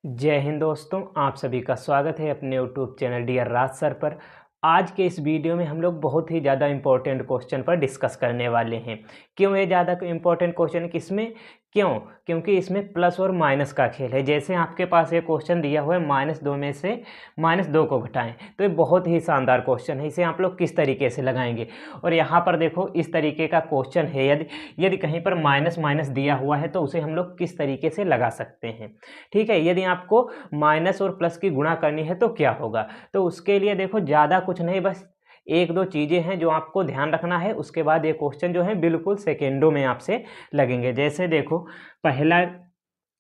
जय हिंद दोस्तों, आप सभी का स्वागत है अपने यूट्यूब चैनल डियर राज सर पर। आज के इस वीडियो में हम लोग बहुत ही ज़्यादा इम्पोर्टेंट क्वेश्चन पर डिस्कस करने वाले हैं। क्यों ये ज़्यादा इम्पोर्टेंट क्वेश्चन है? किसमें? क्यों? क्योंकि इसमें प्लस और माइनस का खेल है। जैसे आपके पास ये क्वेश्चन दिया हुआ है -2 में से -2 को घटाएं, तो ये बहुत ही शानदार क्वेश्चन है। इसे आप लोग किस तरीके से लगाएंगे? और यहाँ पर देखो इस तरीके का क्वेश्चन है। यदि कहीं पर माइनस माइनस दिया हुआ है तो उसे हम लोग किस तरीके से लगा सकते हैं। ठीक है, यदि आपको माइनस और प्लस की गुणा करनी है तो क्या होगा? तो उसके लिए देखो ज़्यादा कुछ नहीं, बस एक दो चीज़ें हैं जो आपको ध्यान रखना है। उसके बाद ये क्वेश्चन जो है बिल्कुल सेकेंडों में आपसे लगेंगे। जैसे देखो, पहला,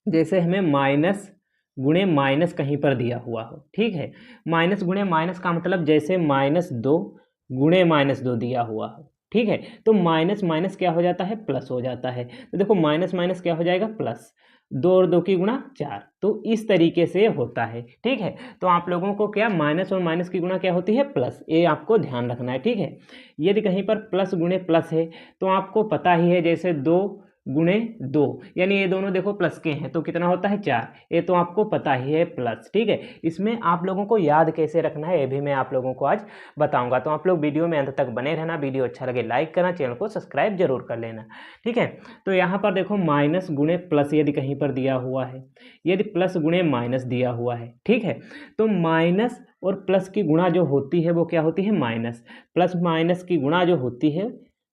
जैसे हमें माइनस गुणे माइनस कहीं पर दिया हुआ हो, ठीक है। माइनस गुणे माइनस का मतलब जैसे -2 गुणे -2 दिया हुआ हो, ठीक है। तो माइनस माइनस क्या हो जाता है? प्लस हो जाता है। तो देखो माइनस माइनस क्या हो जाएगा? प्लस। 2 और 2 की गुणा 4। तो इस तरीके से होता है, ठीक है। तो आप लोगों को क्या, माइनस और माइनस की गुणा क्या होती है? प्लस। ये आपको ध्यान रखना है, ठीक है। यदि कहीं पर प्लस गुणे प्लस है तो आपको पता ही है, जैसे 2 गुणे 2, यानी ये दोनों देखो प्लस के हैं तो कितना होता है? 4। ये तो आपको पता ही है, प्लस, ठीक है। इसमें आप लोगों को याद कैसे रखना है ये भी मैं आप लोगों को आज बताऊंगा। तो आप लोग वीडियो में अंत तक बने रहना। वीडियो अच्छा लगे लाइक करना, चैनल को सब्सक्राइब जरूर कर लेना, ठीक है। तो यहाँ पर देखो माइनस गुणे प्लस यदि कहीं पर दिया हुआ है, यदि प्लस गुणे माइनस दिया हुआ है, ठीक है। तो माइनस और प्लस की गुणा जो होती है वो क्या होती है? माइनस। प्लस माइनस की गुणा जो होती है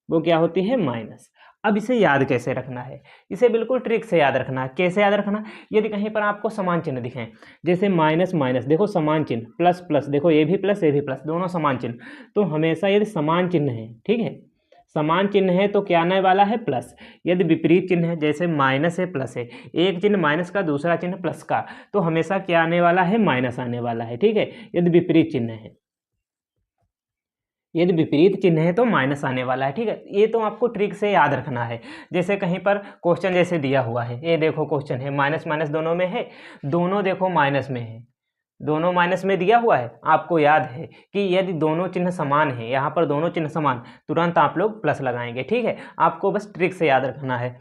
वो क्या होती है? माइनस। अब इसे याद कैसे रखना है? इसे बिल्कुल ट्रिक से याद रखना है। कैसे याद रखना? यदि कहीं पर आपको समान चिन्ह दिखें, जैसे माइनस माइनस देखो समान चिन्ह, प्लस प्लस देखो ये भी प्लस ये भी प्लस, दोनों समान चिन्ह। तो हमेशा यदि समान चिन्ह है, ठीक है, समान चिन्ह है तो क्या आने वाला है? प्लस। यदि विपरीत चिन्ह है, जैसे माइनस है प्लस है, एक चिन्ह माइनस का दूसरा चिन्ह प्लस का, तो हमेशा क्या आने वाला है? माइनस आने वाला है, ठीक है। यदि विपरीत चिन्ह है, यदि विपरीत चिन्ह है तो माइनस आने वाला है, ठीक है। ये तो आपको ट्रिक से याद रखना है। जैसे कहीं पर क्वेश्चन जैसे दिया हुआ है, ये देखो क्वेश्चन है माइनस माइनस दोनों में है, दोनों देखो माइनस में है, दोनों माइनस में दिया हुआ है। आपको याद है कि यदि दोनों चिन्ह समान है, यहाँ पर दोनों चिन्ह समान, तुरंत आप लोग प्लस लगाएंगे, ठीक है। आपको बस ट्रिक से याद रखना है।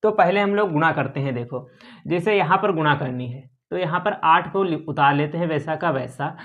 तो पहले हम लोग गुणा करते हैं। देखो जैसे यहाँ पर गुणा करनी है तो यहाँ पर 8 को उतार लेते हैं वैसा का वैसा।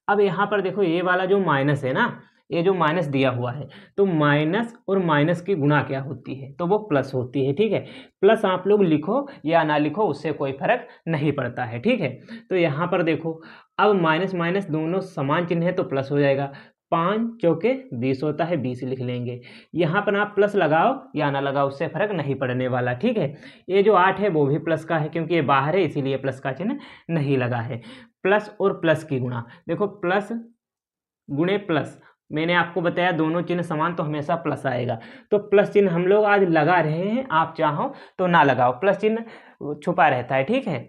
अब यहाँ पर देखो ये वाला जो माइनस है ना, ये जो माइनस दिया हुआ है, तो माइनस और माइनस की गुणा क्या होती है? तो वो प्लस होती है, ठीक है। प्लस आप लोग लिखो या ना लिखो उससे कोई फर्क नहीं पड़ता है, ठीक है। तो यहाँ पर देखो, अब माइनस माइनस दोनों समान चिन्ह है तो प्लस हो जाएगा। 5 चौके 20 होता है, 20 लिख लेंगे। यहाँ पर आप प्लस लगाओ या ना लगाओ उससे फर्क नहीं पड़ने वाला, ठीक है। ये जो 8 है वो भी प्लस का है, क्योंकि ये बाहर है इसीलिए प्लस का चिन्ह नहीं लगा है। प्लस और प्लस की गुणा, देखो प्लस गुणे प्लस, मैंने आपको बताया दोनों चिन्ह समान तो हमेशा प्लस आएगा। तो प्लस चिन्ह हम लोग आज लगा रहे हैं, आप चाहो तो ना लगाओ, प्लस चिन्ह छुपा रहता है, ठीक है।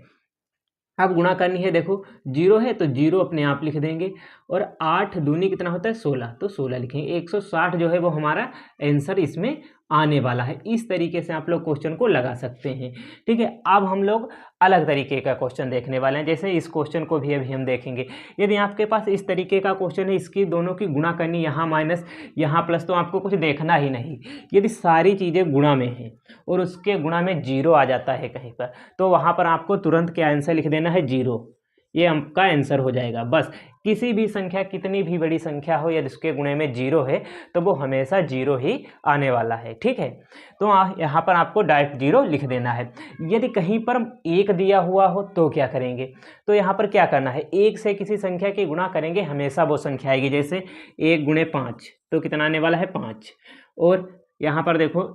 अब गुणा करनी है, देखो 0 है तो 0 अपने आप लिख देंगे, और 8 दूनी कितना होता है? 16, तो 16 लिखेंगे। 160 जो है वो हमारा आंसर इसमें आने वाला है। इस तरीके से आप लोग क्वेश्चन को लगा सकते हैं, ठीक है। अब हम लोग अलग तरीके का क्वेश्चन देखने वाले हैं। जैसे इस क्वेश्चन को भी अभी हम देखेंगे। यदि आपके पास इस तरीके का क्वेश्चन है, इसकी दोनों की गुणा करनी, यहाँ माइनस यहाँ प्लस, तो आपको कुछ देखना ही नहीं। यदि सारी चीज़ें गुणा में हैं और उसके गुणा में 0 आ जाता है कहीं पर, तो वहाँ पर आपको तुरंत क्या आंसर लिख देना है? 0। ये आपका आंसर हो जाएगा। बस किसी भी संख्या, कितनी भी बड़ी संख्या हो, यदि उसके गुणे में 0 है तो वो हमेशा 0 ही आने वाला है, ठीक है। तो यहाँ पर आपको डायरेक्ट 0 लिख देना है। यदि कहीं पर 1 दिया हुआ हो तो क्या करेंगे? तो यहाँ पर क्या करना है? 1 से किसी संख्या की गुणा करेंगे, हमेशा वो संख्या आएगी। जैसे 1 गुणे 5 तो कितना आने वाला है? 5। और यहाँ पर देखो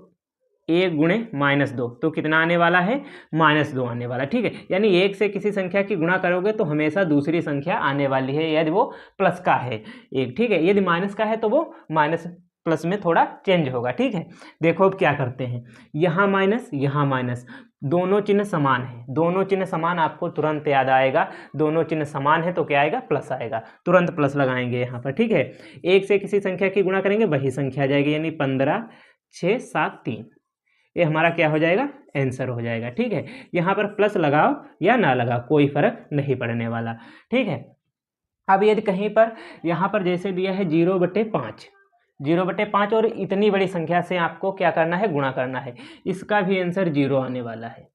1 गुणे -2 तो कितना आने वाला है? -2 आने वाला, ठीक है। यानी 1 से किसी संख्या की गुणा करोगे तो हमेशा दूसरी संख्या आने वाली है, यदि वो प्लस का है एक, ठीक है। यदि माइनस का है तो वो माइनस प्लस में थोड़ा चेंज होगा, ठीक है। देखो अब क्या करते हैं, यहाँ माइनस, दोनों चिन्ह समान है, दोनों चिन्ह समान, आपको तुरंत याद आएगा। दोनों चिन्ह समान है तो क्या आएगा? प्लस आएगा, तुरंत प्लस लगाएंगे यहाँ पर, ठीक है। 1 से किसी संख्या की गुणा करेंगे वही संख्या आ जाएगी, यानी 15 6 7 3, ये हमारा क्या हो जाएगा? आंसर हो जाएगा, ठीक है। यहाँ पर प्लस लगाओ या ना लगाओ कोई फर्क नहीं पड़ने वाला, ठीक है। अब यदि कहीं पर यहाँ पर जैसे दिया है 0/5, 0/5 और इतनी बड़ी संख्या से आपको क्या करना है? गुणा करना है। इसका भी आंसर 0 आने वाला है,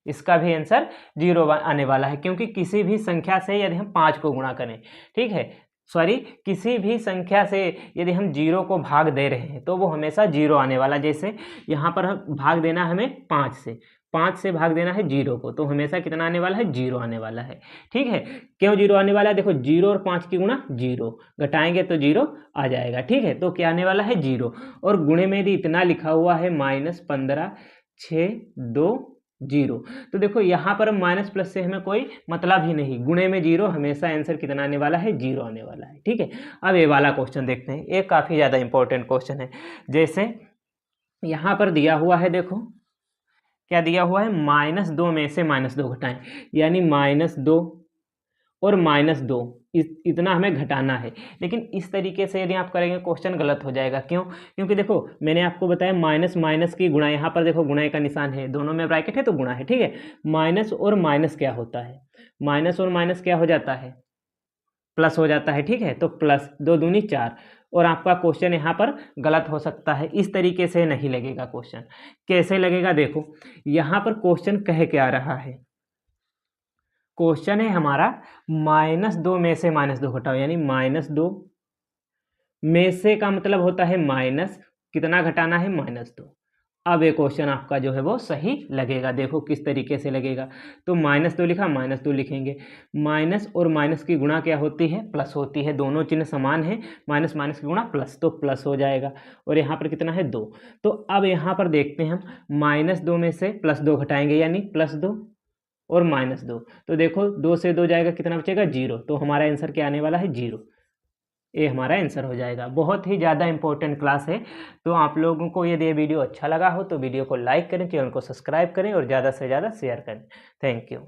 इसका भी आंसर 0 आने वाला है, क्योंकि किसी भी संख्या से यदि हम 5 को गुणा करें, ठीक है, सॉरी, किसी भी संख्या से यदि हम 0 को भाग दे रहे हैं तो वो हमेशा 0 आने वाला। जैसे यहाँ पर भाग देना हमें 5 से भाग देना है 0 को, तो हमेशा कितना आने वाला है, 0 आने वाला है। ठीक है, क्यों 0 आने वाला है, देखो 0 और 5 की गुणा 0, घटाएंगे तो 0 आ जाएगा। ठीक है, तो क्या आने वाला है, 0। और गुणे में यदि इतना लिखा हुआ है -15 6 2 0, तो देखो यहाँ पर माइनस प्लस से हमें कोई मतलब ही नहीं, गुणे में 0, हमेशा आंसर कितना आने वाला है, 0 आने वाला है। ठीक है, अब ये वाला क्वेश्चन देखते हैं, ये काफ़ी ज़्यादा इंपॉर्टेंट क्वेश्चन है। जैसे यहाँ पर दिया हुआ है, देखो क्या दिया हुआ है, -2 में से -2 घटाएं, यानी -2 और -2 इतना हमें घटाना है। लेकिन इस तरीके से यदि आप करेंगे क्वेश्चन गलत हो जाएगा। क्यों? क्योंकि देखो मैंने आपको बताया माइनस माइनस की गुणा, यहाँ पर देखो गुणा का निशान है, दोनों में ब्रैकेट है तो गुणा है। ठीक है, माइनस और माइनस क्या होता है, माइनस और माइनस क्या हो जाता है, प्लस हो जाता है। ठीक है, तो प्लस 2 दूनी 4, और आपका क्वेश्चन यहाँ पर गलत हो सकता है। इस तरीके से नहीं लगेगा क्वेश्चन। कैसे लगेगा, देखो यहाँ पर क्वेश्चन कह क्या रहा है, क्वेश्चन है हमारा -2 में से -2 घटाओ, यानी -2 में से का मतलब होता है माइनस, कितना घटाना है, -2। अब ये क्वेश्चन आपका जो है वो सही लगेगा। देखो किस तरीके से लगेगा, तो -2 लिखा, -2 लिखेंगे, माइनस और माइनस की गुणा क्या होती है, प्लस होती है, दोनों चिन्ह समान है, माइनस माइनस की गुणा प्लस, तो प्लस हो जाएगा। और यहाँ पर कितना है, 2। तो अब यहाँ पर देखते हैं हम, -2 में से +2 घटाएंगे, यानी +2 और -2, तो देखो 2 से 2 जाएगा, कितना बचेगा, 0। तो हमारा आंसर क्या आने वाला है, 0। ये हमारा आंसर हो जाएगा। बहुत ही ज़्यादा इंपॉर्टेंट क्लास है। तो आप लोगों को यदि ये वीडियो अच्छा लगा हो तो वीडियो को लाइक करें, चैनल को सब्सक्राइब करें और ज़्यादा से ज़्यादा शेयर करें। Thank you.